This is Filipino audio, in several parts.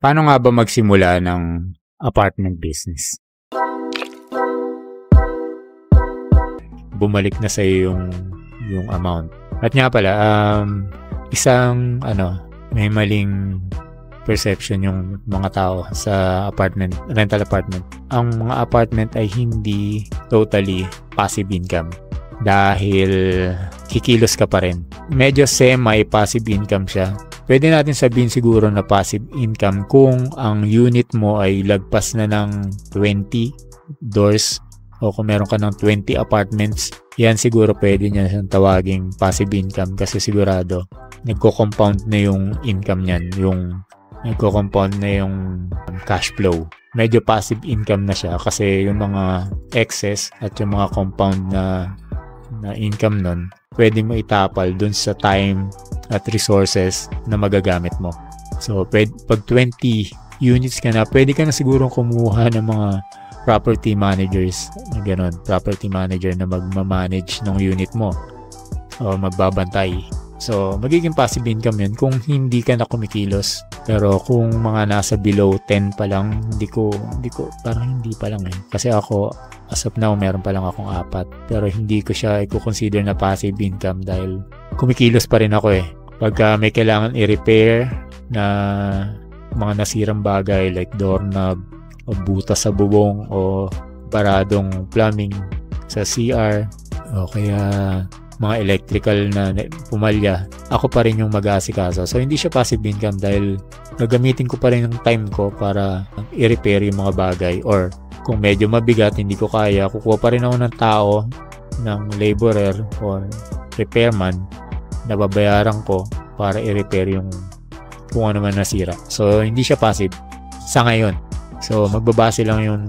Paano nga ba magsimula ng apartment business? Bumalik na sa'yo yung amount. At nga pala, may maling perception yung mga tao sa rental apartment. Ang mga apartment ay hindi totally passive income dahil kikilos ka pa rin. Medyo semi-passive income siya. Pwede natin sabihin siguro na passive income kung ang unit mo ay lagpas na ng 20 doors o kung meron ka ng 20 apartments, yan siguro pwede niya siyang tawaging passive income kasi sigurado nagko-compound na yung income niyan, nagko-compound na yung cash flow. Medyo passive income na siya kasi yung mga excess at yung mga compound na income nun, pwede mo itapal dun sa time at resources na magagamit mo. So, pag 20 units ka na, pwede ka na siguro kumuha ng mga property managers na gano'n. Property manager na magmamanage ng unit mo o magbabantay. So, magiging passive income yun kung hindi ka na kumikilos. Pero kung mga nasa below 10 pa lang, parang hindi pa lang eh. Kasi ako, as of now, meron pa lang akong 4. Pero hindi ko siya i-consider na passive income dahil kumikilos pa rin ako eh. Pagka may kailangan i-repair na mga nasirang bagay like doorknob o butas sa bubong o baradong plumbing sa CR o kaya mga electrical na pumalya, ako pa rin yung mag-aasikaso. So, hindi siya passive income dahil gagamitin ko pa rin yung time ko para i-repair yung mga bagay or kung medyo mabigat, hindi ko kaya, kukuha pa rin ako ng tao, ng laborer or repairman na babayaran ko para i-repair yung kung ano man nasira. So, hindi siya passive sa ngayon. So, magbabase lang yung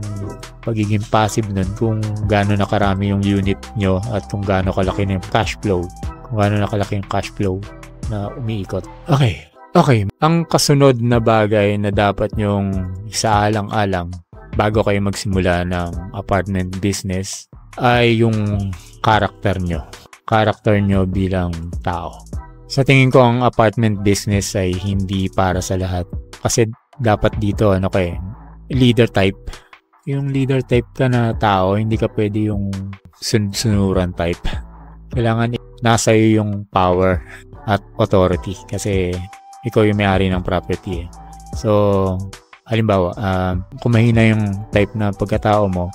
pagiging passive nun kung gaano nakarami yung unit nyo at kung gaano kalaki na yung cash flow. Kung gaano nakalaki yung cash flow na umiikot. Okay. Ang kasunod na bagay na dapat nyong isaalang-alang bago kayo magsimula ng apartment business ay yung character nyo. Character nyo bilang tao. Sa tingin ko, ang apartment business ay hindi para sa lahat. Kasi dapat dito, leader type. Yung leader type ka na tao, hindi ka pwede yung sunuran type. Kailangan nasa iyo yung power at authority kasi ikaw yung may-ari ng property eh. So, halimbawa, kung mahina yung type na pagkatao mo,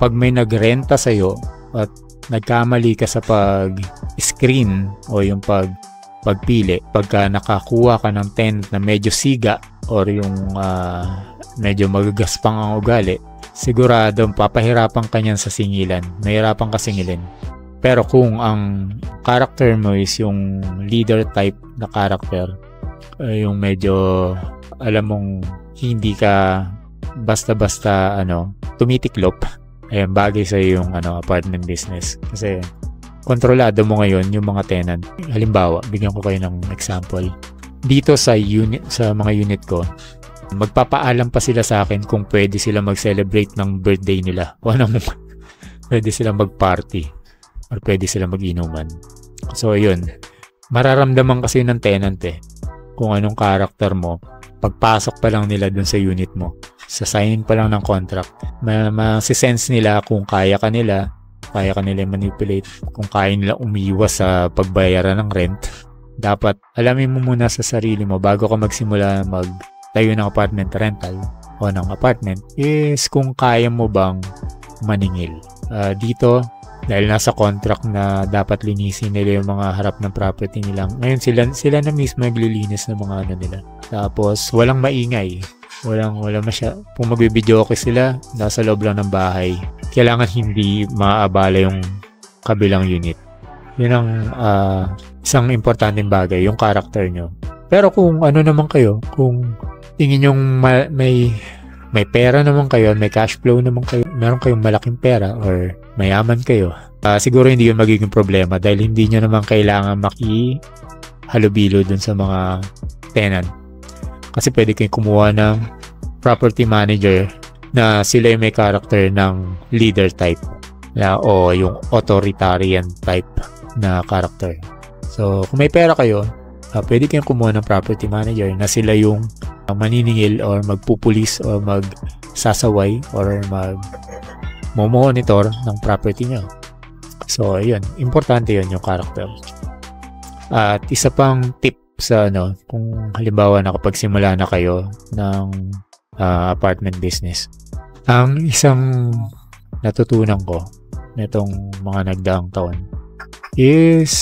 pag may nagrenta sa'yo at nagkamali ka sa pag-screen o yung pagpili, pagka nakakuha ka ng tenant na medyo siga or yung medyo magagaspang ang ugali, sigurado papahirapan ka niyan sa singilan. Mahirapan ka singilin. Pero kung ang character mo is yung leader type na character, yung medyo alam mong hindi ka basta-basta tumitiklop, ayan, bagay sa yung apartment business. Kasi kontrolado mo ngayon yung mga tenant. Halimbawa, bigyan ko kayo ng example. Dito sa mga unit ko, magpapaalam pa sila sa akin kung pwede sila mag-celebrate ng birthday nila. O pwede sila mag-party or pwede sila mag-inuman. So, yun. Mararamdaman kasi ng tenant kung anong character mo. Pagpasok pa lang nila dun sa unit mo. Sa signing pa lang ng contract. Masisense nila kung kaya ka nila manipulate, kung kaya nila umiwas sa pagbayaran ng rent. Dapat alamin mo muna sa sarili mo bago ka magsimula tayo ng apartment rental o ng apartment is kung kaya mo bang maningil. Dito, dahil nasa contract na dapat linisin nila yung mga harap ng property nila. Ngayon sila na mismo naglilinis ng mga nila. Tapos, walang maingay. Walang kung magbibideo ko sila, nasa loob lang ng bahay. Kailangan hindi maabala yung kabilang unit. Yun ang isang importanteng bagay, yung character nyo. Pero kung naman kayo, kung tingin yung may pera naman kayo, may cash flow naman kayo, meron kayong malaking pera or mayaman kayo, siguro hindi yun magiging problema dahil hindi nyo naman kailangan makihalubilo dun sa mga tenant. Kasi pwede kayong kumuha ng property manager na sila yung may character ng leader type o yung authoritarian type na character. So, kung may pera kayo, pwede kayong kumuha ng property manager na sila yung maniningil or magpupulis or magsasaway or mag-monitor ng property nyo. So, yun. Importante yun yung character. At isa pang tip sa kung halimbawa nakapagsimula na kayo ng apartment business. Ang isang natutunan ko nitong mga nagdaang taon is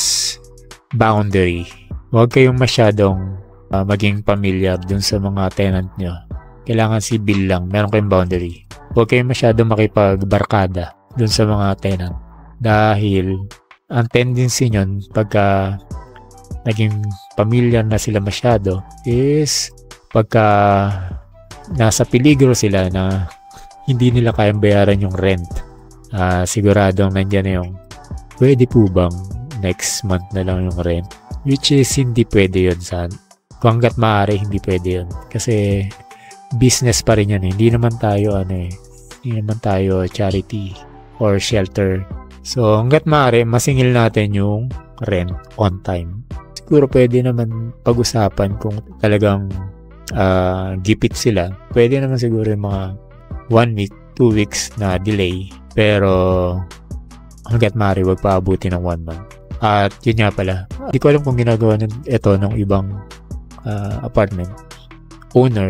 boundary. Huwag kayong masyadong maging familiar dun sa mga tenant nyo. Kailangan civil lang. Meron kayong boundary. Huwag kayong masyadong makipagbarkada dun sa mga tenant. Dahil ang tendency nyon pagka naging familiar na sila masyado is pagka nasa peligro sila na hindi nila kayang bayaran yung rent, siguradong nandyan na yung pwede po bang next month na lang yung rent, which is hindi pwede yun kung hanggat maaari hindi pwede yun kasi business pa rin yan hindi naman tayo hindi naman tayo charity or shelter. So hanggat maaari masingil natin yung rent on time. Siguro pwede naman pag-usapan kung talagang gipit sila. Pwede naman siguro yung mga 1 week, 2 weeks na delay. Pero hanggat maaari wag paabuti ng 1 month. At yun nga pala. Hindi ko alam kung ginagawa ito ng ibang apartment owner.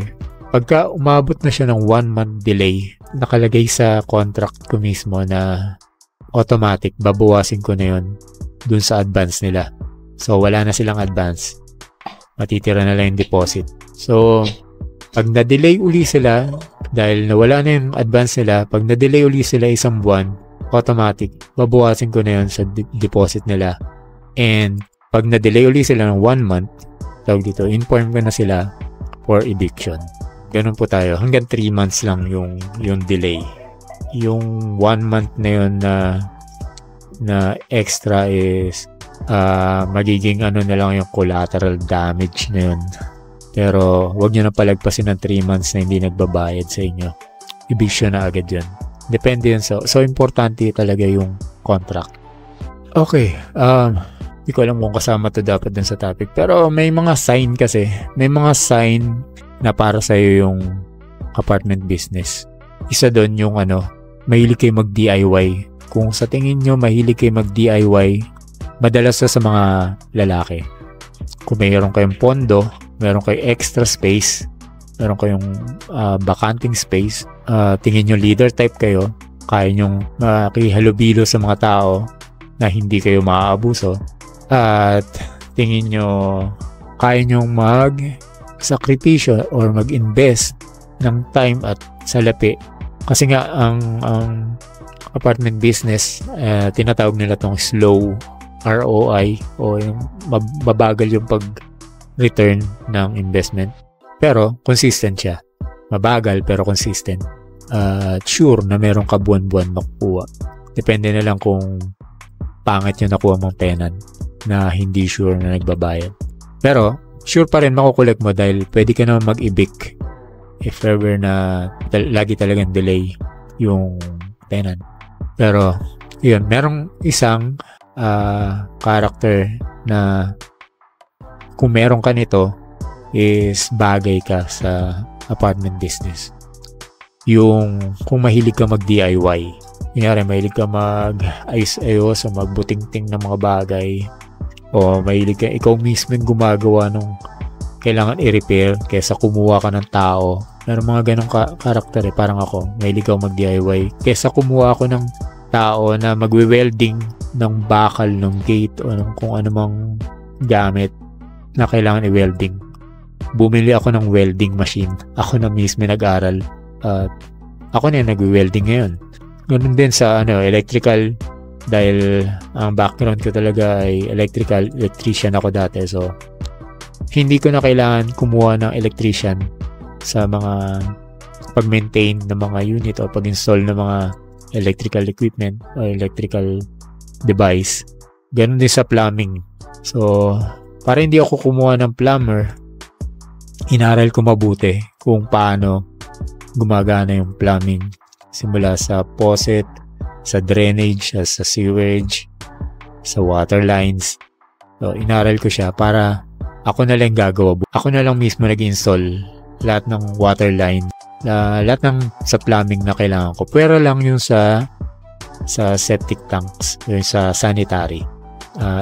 Pagka umabot na siya ng 1 month delay, nakalagay sa contract ko mismo na automatic, babawasin ko na yun dun sa advance nila. So, wala na silang advance. Matitira na lang yung deposit. So, pag na-delay uli sila, dahil nawala na yung advance nila, pag na-delay uli sila 1 buwan, automatic, babawasin ko na yun sa deposit nila. And, pag na-delay uli sila ng 1 month, tawag dito, inform ko na sila for eviction. Ganun po tayo. Hanggang 3 months lang yung delay. Yung 1 month na yun na extra is magiging na lang yung collateral damage na yun. Pero wag nyo na palagpasin ng 3 months na hindi nagbabayad sa inyo. Eviction na agad yun. Depende yun. So importante talaga yung contract. Okay. Hindi ko alam kung kasama to dapat dun sa topic. Pero may mga sign kasi. May mga sign na para sa'yo yung apartment business. Isa doon yung mahilig kayo mag-DIY. Kung sa tingin nyo mahilig kayo mag-DIY, madalas sa mga lalaki. Kung mayroon kayong pondo, mayroon kayong extra space, mayroon kayong bakanting space, tingin nyo leader type kayo, kaya nyong makihalubilo sa mga tao na hindi kayo maaabuso, at tingin nyo kaya nyong mag-sakripisyo or mag-invest ng time at salapi. Kasi nga ang apartment business, tinatawag nila tong slow ROI o yung mabagal yung pag-return ng investment. Pero consistent siya. Mabagal pero consistent. Sure na meron ka buwan-buwan makukuha. Depende na lang kung pangit yung nakuha mong tenant na hindi sure na nagbabayad. Pero sure pa rin makukulik mo dahil pwede ka naman mag-evict if ever na lagi talagang delay yung tenant. Pero yun, merong isang character na kung meron ka nito is bagay ka sa apartment business. Yung kung mahilig ka mag-DIY, kunyari mahilig ka mag-ayos-ayos o magbuting-ting ng mga bagay, o mahilig ka ikaw mismo gumagawa nung kailangan i-repair kaysa kumuha ka ng tao. Meron mga ganong karakter parang ako, mahilig ako mag-DIY kaysa kumuha ako ng tao na magwe-welding ng bakal ng gate o ng kung anumang gamit na kailangan i-welding. Bumili ako ng welding machine. Ako na mismo nag-aral. Ako na yung nagwe-welding ngayon. Ganun din sa electrical, dahil ang background ko talaga ay electrician ako dati. So, hindi ko na kailangan kumuha ng electrician sa mga pag-maintain ng mga unit o pag-install ng mga electrical equipment o electrical device. Ganun din sa plumbing. So, para hindi ako kumuha ng plumber, inaral ko mabuti kung paano gumagana yung plumbing. Simula sa faucet, sa drainage, sa sewage, sa water lines. So, inaral ko siya para ako na lang gagawa. Ako na lang mismo nag-install lahat ng water line, lahat ng sa plumbing na kailangan ko. Pero lang yung sa septic tanks, yung sa sanitary.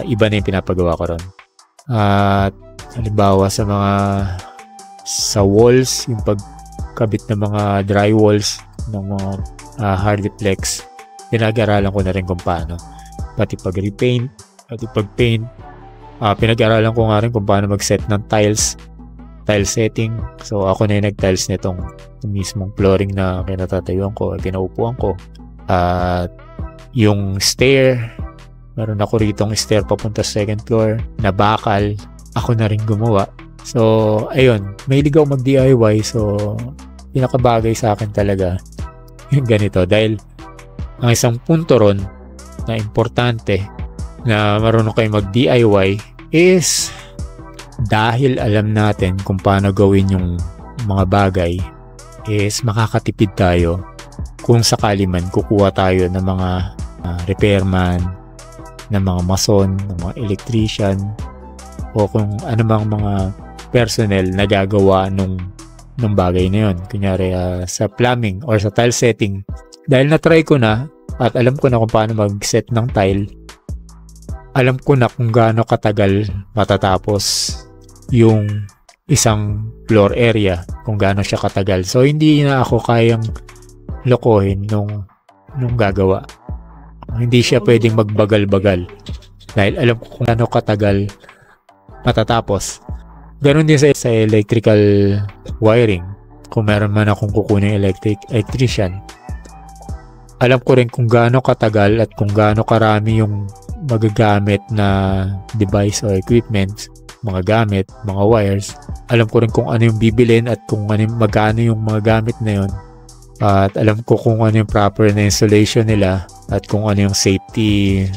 Iba na yung pinapagawa ko ron. At halimbawa sa walls, yung pagkabit ng mga dry walls ng mga hardiplex, pinag-aralan ko na rin kung paano. Pati pag-repaint, pati pag-paint. Pinag-aralan ko nga rin kung paano mag-set ng tile setting. So ako na yung nag-tiles nitong mismong flooring na kinatatayuan ko, pinaupuan ko. At yung stair, meron ako ritong stair papunta sa second floor na bakal, ako na rin gumawa. So ayun, mahilig ako mag-DIY. So pinakabagay sa akin talaga yung ganito, dahil ang isang punto ron na importante na marunong kayo mag-DIY is dahil alam natin kung paano gawin yung mga bagay, is makakatipid tayo kung sakali man kukuha tayo ng mga repairman, ng mga mason, ng mga electrician, o kung ano bang mga personnel na gagawa nung bagay na yun. Kunyari sa plumbing or sa tile setting, dahil na-try ko na at alam ko na kung paano mag-set ng tile, alam ko na kung gaano katagal matatapos yung isang floor area, kung gaano siya katagal. So hindi na ako kayang lokohin nung gagawa. Hindi siya pwedeng magbagal-bagal dahil alam ko kung gaano katagal matatapos. Ganon din sa electrical wiring. Kung meron man akong kukunin electrician, alam ko rin kung gaano katagal at kung gaano karami yung magagamit na device o equipment, mga gamit, mga wires. Alam ko rin kung ano yung bibilin at kung magkano yung mga gamit na yun. At alam ko kung ano yung proper na installation nila at kung ano yung safety,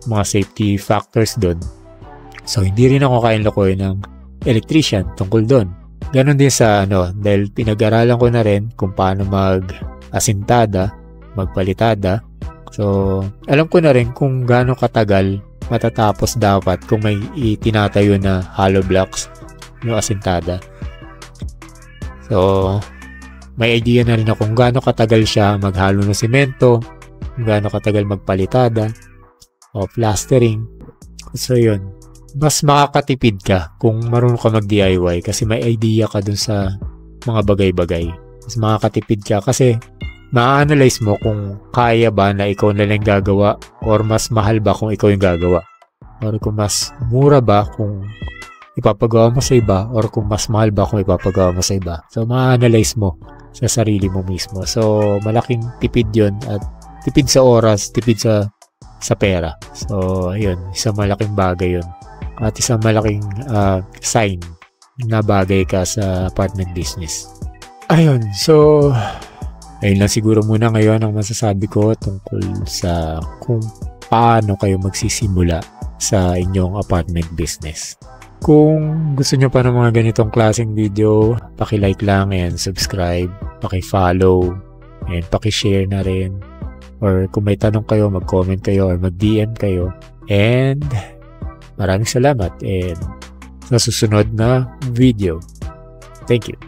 mga safety factors doon. So hindi rin ako kayang lokohin ng electrician tungkol doon. Ganon din sa dahil pinag-aralan ko na rin kung paano mag-asintada, magpalitada. So alam ko na rin kung gaano katagal matatapos dapat kung may itinatayo na hollow blocks yung asintada. So may idea na rin ako kung gaano katagal siya maghalo ng semento, kung gaano katagal magpalitada o plastering. So yun, mas makakatipid ka kung marunong ka mag-DIY kasi may idea ka dun sa mga bagay-bagay. Mas makakatipid ka kasi ma-analyze mo kung kaya ba na ikaw na lang gagawa or mas mahal ba kung ikaw yung gagawa, or kung mas mura ba kung ipapagawa mo sa iba, or kung mas mahal ba kung ipapagawa mo sa iba. So ma-analyze mo sa sarili mo mismo. So malaking tipid yun, at tipid sa oras, tipid sa pera. So ayun, isang malaking bagay yun at isang malaking sign na bagay ka sa apartment business. Ayun, so ayun lang siguro muna ngayon ang masasabi ko tungkol sa kung paano kayo magsisimula sa inyong apartment business. Kung gusto nyo pa ng mga ganitong klaseng video, paki-like lang and subscribe, paki-follow, and paki-share na rin. Or kung may tanong kayo, mag-comment kayo or mag-DM kayo. And maraming salamat and sa susunod na video. Thank you.